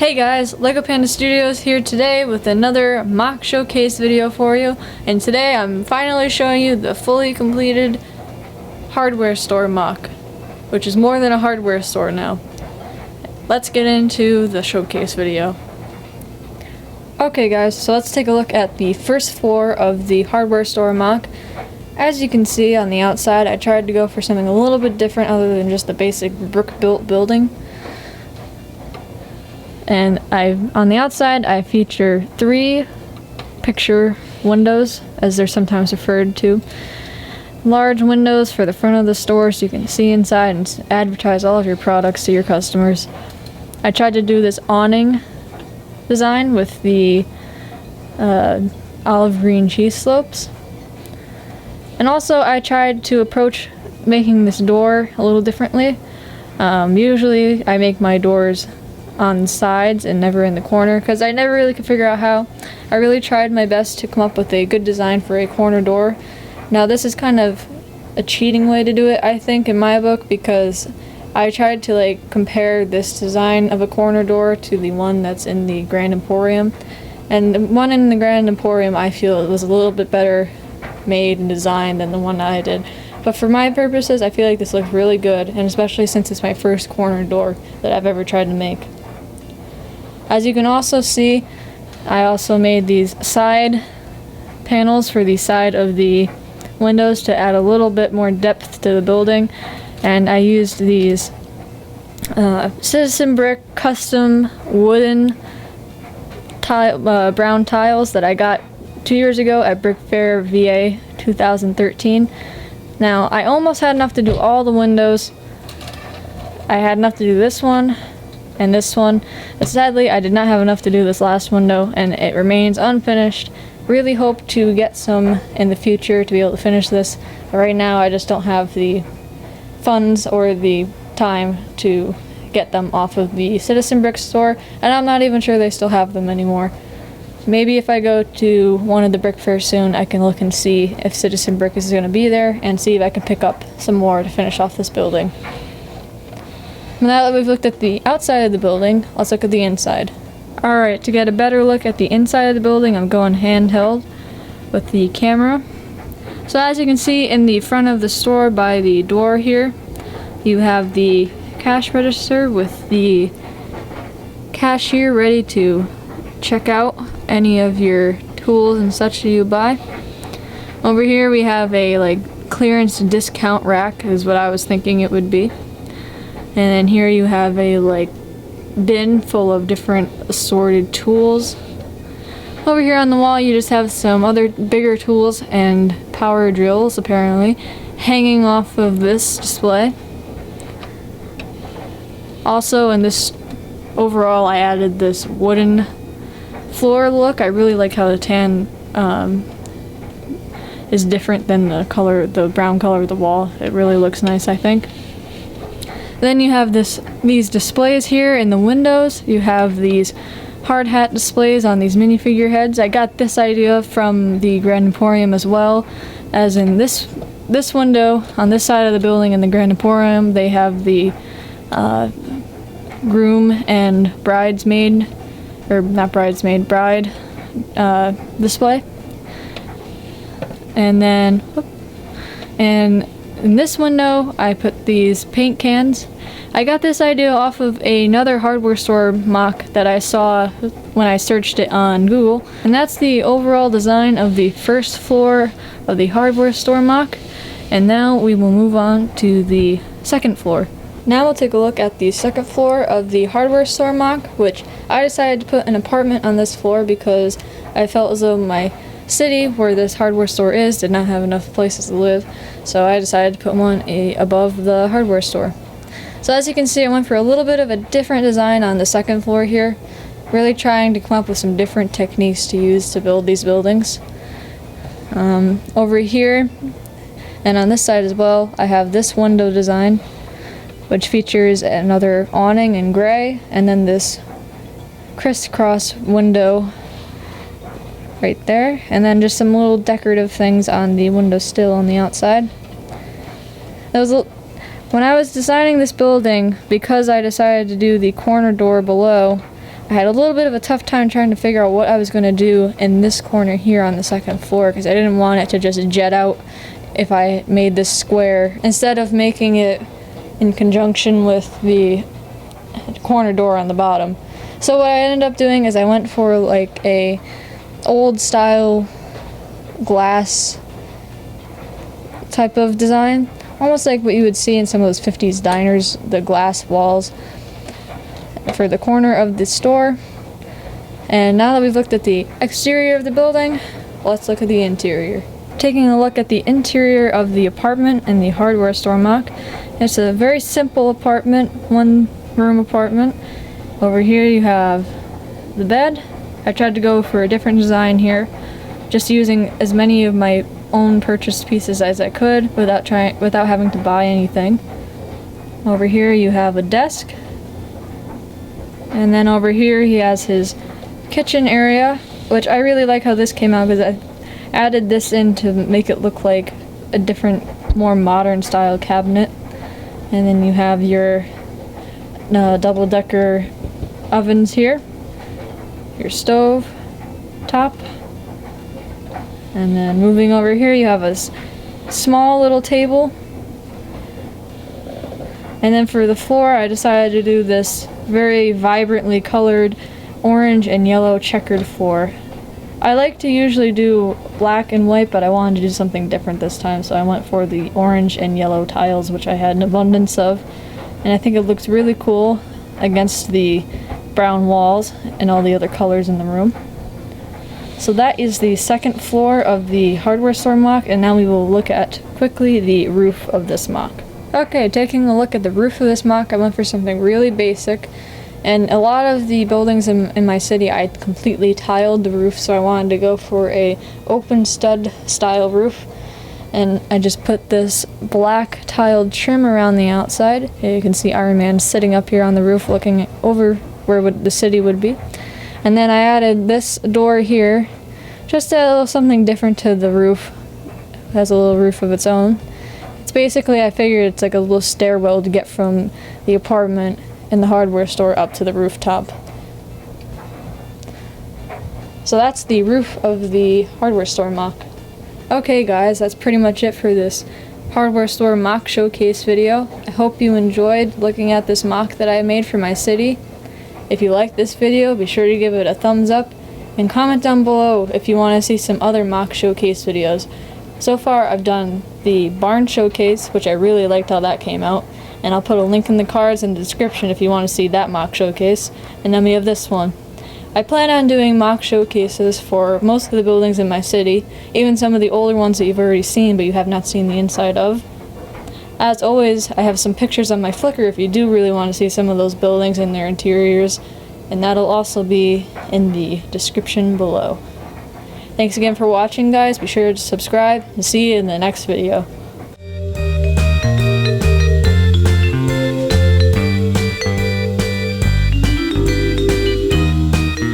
Hey guys, LegoPandaStudios here today with another mock showcase video for you, and today I'm finally showing you the fully completed hardware store mock, which is more than a hardware store now. Let's get into the showcase video. Okay guys, so let's take a look at the first floor of the hardware store mock. As you can see on the outside, I tried to go for something a little bit different other than just the basic brick-built building. And on the outside, I feature 3 picture windows, as they're sometimes referred to. Large windows for the front of the store so you can see inside and advertise all of your products to your customers. I tried to do this awning design with the olive green cheese slopes. And also I tried to approach making this door a little differently. Usually I make my doors on the sides and never in the corner because I never really could figure out how. I really tried my best to come up with a good design for a corner door. Now this is kind of a cheating way to do it, I think, in my book, because I tried to compare this design of a corner door to the one that's in the Grand Emporium, and the one in the Grand Emporium I feel was a little bit better made and designed than the one that I did. But for my purposes, I feel like this looks really good, and especially since it's my first corner door that I've ever tried to make. As you can also see, I also made these side panels for the side of the windows to add a little bit more depth to the building, and I used these citizen brick custom wooden brown tiles that I got 2 years ago at Brick Fair VA 2013. Now I almost had enough to do all the windows. I had enough to do this one and this one, but sadly I did not have enough to do this last window, and it remains unfinished. Really hope to get some in the future to be able to finish this, but right now I just don't have the funds or the time to get them off of the Citizen Brick store, and I'm not even sure they still have them anymore. Maybe if I go to one of the brick fairs soon, I can look and see if Citizen Brick is going to be there and see if I can pick up some more to finish off this building. Now that we've looked at the outside of the building, let's look at the inside. Alright, to get a better look at the inside of the building, I'm going handheld with the camera. So as you can see in the front of the store by the door here, you have the cash register with the cashier ready to check out any of your tools and such that you buy. Over here we have a clearance discount rack, is what I was thinking it would be. And then here you have a bin full of different assorted tools. Over here on the wall you just have some other bigger tools and power drills apparently hanging off of this display. Also in this overall I added this wooden floor look. I really like how the tan is different than the brown color of the wall. It really looks nice, I think. Then you have these displays here in the windows. You have these hard hat displays on these minifigure heads. I got this idea from the Grand Emporium as well, as in this window on this side of the building in the Grand Emporium they have the groom and bridesmaid, or not bridesmaid, bride display. And then in this window I put these paint cans. I got this idea off of another hardware store mock that I saw when I searched it on Google, and that's the overall design of the first floor of the hardware store mock. And now we will move on to the second floor. Now we'll take a look at the second floor of the hardware store mock, which I decided to put an apartment on this floor because I felt as though my city where this hardware store is did not have enough places to live, so I decided to put one above the hardware store. So as you can see, I went for a little bit of a different design on the second floor here, really trying to come up with some different techniques to use to build these buildings. Over here and on this side as well, I have this window design, which features another awning in gray, and then this crisscross window right there, and then just some little decorative things on the window sill on the outside. When I was designing this building, because I decided to do the corner door below, I had a little bit of a tough time trying to figure out what I was going to do in this corner here on the second floor, because I didn't want it to just jet out if I made this square, instead of making it in conjunction with the corner door on the bottom. So what I ended up doing is I went for like a old style glass type of design, almost like what you would see in some of those 50s diners, the glass walls for the corner of the store. And now that we've looked at the exterior of the building, let's look at the interior. Taking a look at the interior of the apartment in the hardware store mock, it's a very simple apartment, one room apartment. Over here you have the bed. I tried to go for a different design here, just using as many of my own purchased pieces as I could without having to buy anything. Over here you have a desk, and then over here he has his kitchen area, which I really like how this came out because I added this in to make it look like a different, more modern style cabinet. And then you have your double-decker ovens here, your stove top, and then moving over here you have a small little table. And then for the floor I decided to do this very vibrantly colored orange and yellow checkered floor. I like to usually do black and white, but I wanted to do something different this time, so I went for the orange and yellow tiles, which I had an abundance of. And I think it looks really cool against the brown walls and all the other colors in the room. So that is the second floor of the hardware store mock, and now we will look at quickly the roof of this mock. Okay, taking a look at the roof of this mock, I went for something really basic. And a lot of the buildings in my city, I completely tiled the roof, so I wanted to go for a open stud style roof. And I just put this black tiled trim around the outside. Here you can see Iron Man sitting up here on the roof looking over where the city would be. And then I added this door here, just to add a little something different to the roof. It has a little roof of its own. It's basically, I figured it's like a little stairwell to get from the apartment in the hardware store up to the rooftop. So that's the roof of the hardware store mock. Okay guys, that's pretty much it for this hardware store mock showcase video. I hope you enjoyed looking at this mock that I made for my city. If you liked this video, be sure to give it a thumbs up and comment down below if you want to see some other mock showcase videos. So far I've done the barn showcase, which I really liked how that came out. And I'll put a link in the cards and the description if you want to see that mock showcase. And then we have this one. I plan on doing mock showcases for most of the buildings in my city, even some of the older ones that you've already seen but you have not seen the inside of. As always, I have some pictures on my Flickr if you do really want to see some of those buildings and their interiors, and that'll also be in the description below. Thanks again for watching guys, be sure to subscribe, and see you in the next video.